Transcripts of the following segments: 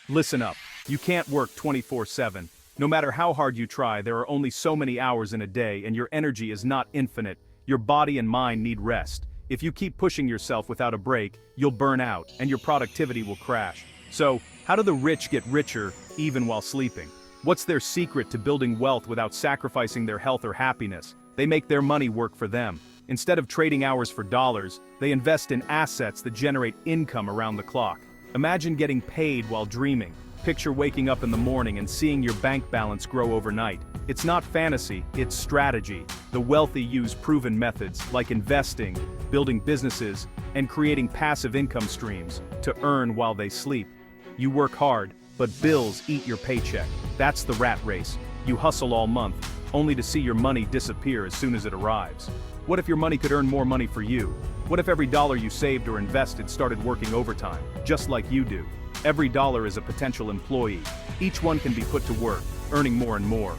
Listen up. You can't work 24/7. No matter how hard you try, there are only so many hours in a day, and your energy is not infinite. Your body and mind need rest. If you keep pushing yourself without a break, you'll burn out, and your productivity will crash. So, how do the rich get richer, even while sleeping? What's their secret to building wealth without sacrificing their health or happiness? They make their money work for them. Instead of trading hours for dollars, they invest in assets that generate income around the clock. Imagine getting paid while dreaming. Picture waking up in the morning and seeing your bank balance grow overnight. It's not fantasy, it's strategy. The wealthy use proven methods like investing, building businesses, and creating passive income streams to earn while they sleep. You work hard, but bills eat your paycheck. That's the rat race. You hustle all month, only to see your money disappear as soon as it arrives. What if your money could earn more money for you? What if every dollar you saved or invested started working overtime, just like you do? Every dollar is a potential employee. Each one can be put to work, earning more and more,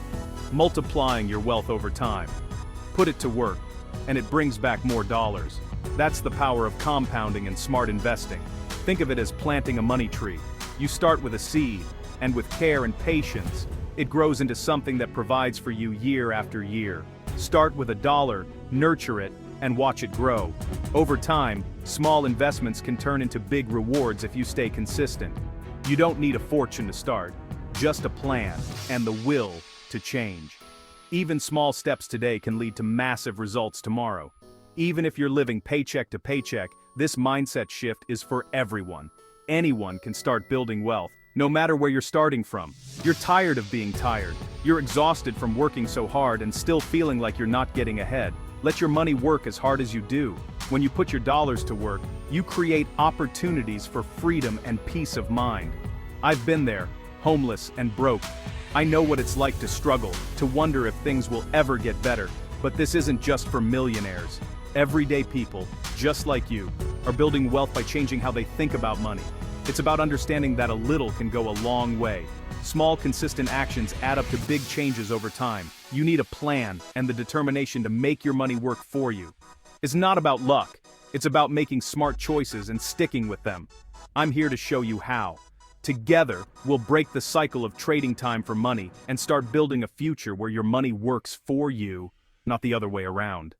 multiplying your wealth over time. Put it to work, and it brings back more dollars. That's the power of compounding and smart investing. Think of it as planting a money tree. You start with a seed, and with care and patience, it grows into something that provides for you year after year. Start with $1, nurture it, and watch it grow. Over time, small investments can turn into big rewards if you stay consistent. You don't need a fortune to start, just a plan and the will to change. Even small steps today can lead to massive results tomorrow. Even if you're living paycheck to paycheck, this mindset shift is for everyone. Anyone can start building wealth, no matter where you're starting from. You're tired of being tired. You're exhausted from working so hard and still feeling like you're not getting ahead. Let your money work as hard as you do. When you put your dollars to work, you create opportunities for freedom and peace of mind. I've been there, homeless and broke. I know what it's like to struggle, to wonder if things will ever get better. But this isn't just for millionaires. Everyday people, just like you, are building wealth by changing how they think about money. It's about understanding that a little can go a long way. Small, consistent actions add up to big changes over time. You need a plan and the determination to make your money work for you. It's not about luck. It's about making smart choices and sticking with them. I'm here to show you how. Together, we'll break the cycle of trading time for money and start building a future where your money works for you, not the other way around.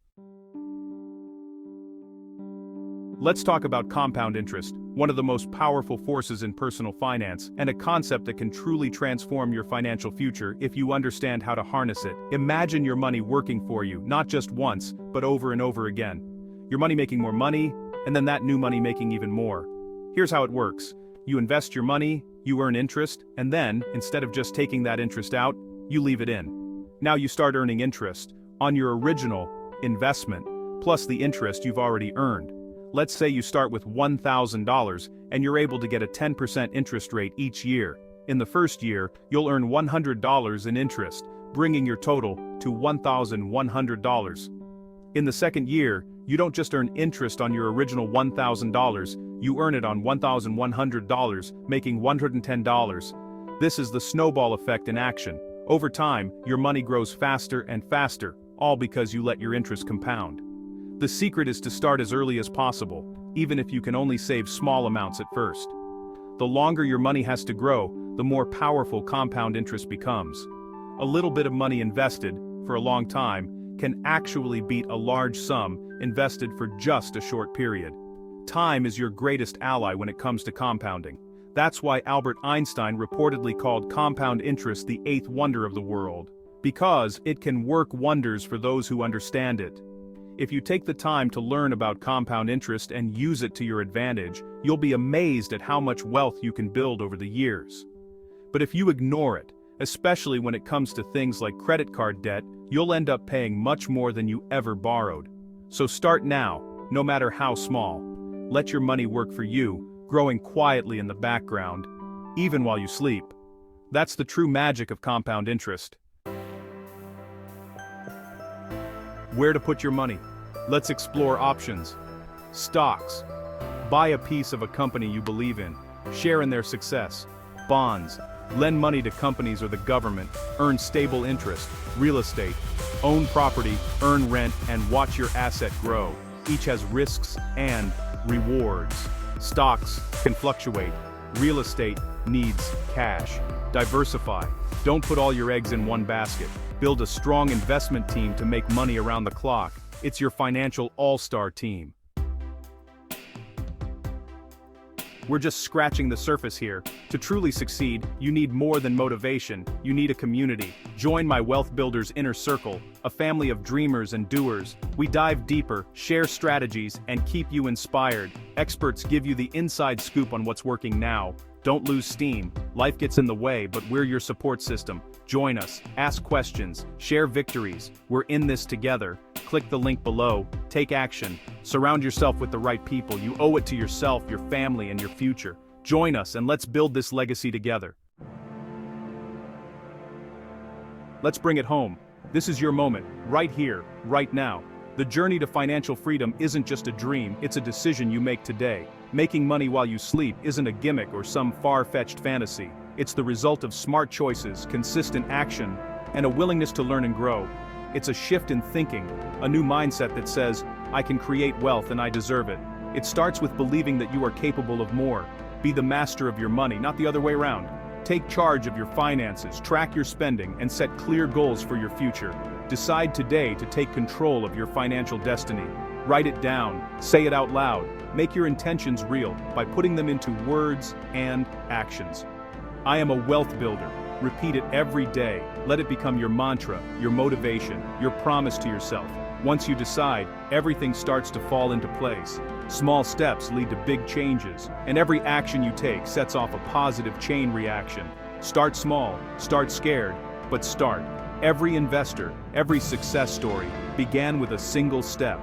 Let's talk about compound interest, one of the most powerful forces in personal finance, and a concept that can truly transform your financial future if you understand how to harness it. Imagine your money working for you, not just once, but over and over again. Your money making more money, and then that new money making even more. Here's how it works. You invest your money, you earn interest, and then, instead of just taking that interest out, you leave it in. Now you start earning interest on your original investment, plus the interest you've already earned. Let's say you start with $1,000 and you're able to get a 10% interest rate each year. In the first year, you'll earn $100 in interest, bringing your total to $1,100. In the second year, you don't just earn interest on your original $1,000, you earn it on $1,100, making $110. This is the snowball effect in action. Over time, your money grows faster and faster, all because you let your interest compound. The secret is to start as early as possible, even if you can only save small amounts at first. The longer your money has to grow, the more powerful compound interest becomes. A little bit of money invested, for a long time, can actually beat a large sum invested for just a short period. Time is your greatest ally when it comes to compounding. That's why Albert Einstein reportedly called compound interest the eighth wonder of the world, because it can work wonders for those who understand it. If you take the time to learn about compound interest and use it to your advantage, you'll be amazed at how much wealth you can build over the years. But if you ignore it, especially when it comes to things like credit card debt, you'll end up paying much more than you ever borrowed. So start now, no matter how small. Let your money work for you, growing quietly in the background, even while you sleep. That's the true magic of compound interest. Where to put your money? Let's explore options. Stocks. Buy a piece of a company you believe in. Share in their success. Bonds. Lend money to companies or the government. Earn stable interest. Real estate. Own property, earn rent, and watch your asset grow. Each has risks and rewards. Stocks can fluctuate. Real estate needs cash. Diversify. Don't put all your eggs in one basket. Build a strong investment team to make money around the clock. It's your financial all-star team. We're just scratching the surface here. To truly succeed, you need more than motivation, you need a community. Join my Wealth Builders Inner Circle, a family of dreamers and doers. We dive deeper, share strategies, and keep you inspired. Experts give you the inside scoop on what's working now. Don't lose steam. Life gets in the way, but we're your support system. Join us, ask questions, share victories. We're in this together. Click the link below, take action. Surround yourself with the right people. You owe it to yourself, your family, and your future. Join us and let's build this legacy together. Let's bring it home. This is your moment, right here, right now. The journey to financial freedom isn't just a dream, it's a decision you make today. Making money while you sleep isn't a gimmick or some far-fetched fantasy. It's the result of smart choices, consistent action, and a willingness to learn and grow. It's a shift in thinking, a new mindset that says, I can create wealth and I deserve it. It starts with believing that you are capable of more. Be the master of your money, not the other way around. Take charge of your finances, track your spending, and set clear goals for your future. Decide today to take control of your financial destiny. Write it down, say it out loud. Make your intentions real by putting them into words and actions. I am a wealth builder. Repeat it every day. Let it become your mantra, your motivation, your promise to yourself. Once you decide, everything starts to fall into place. Small steps lead to big changes, and every action you take sets off a positive chain reaction. Start small, start scared, but start. Every investor, every success story began with a single step.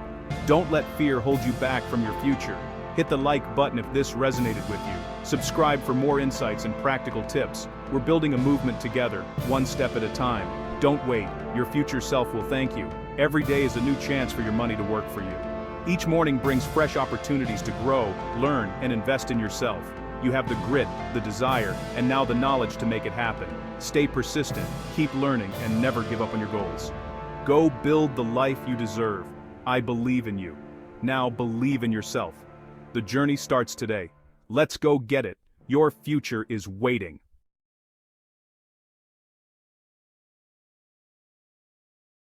Don't let fear hold you back from your future. Hit the like button if this resonated with you. Subscribe for more insights and practical tips. We're building a movement together, one step at a time. Don't wait, your future self will thank you. Every day is a new chance for your money to work for you. Each morning brings fresh opportunities to grow, learn, and invest in yourself. You have the grit, the desire, and now the knowledge to make it happen. Stay persistent, keep learning, and never give up on your goals. Go build the life you deserve. I believe in you. Now believe in yourself. The journey starts today. Let's go get it. Your future is waiting.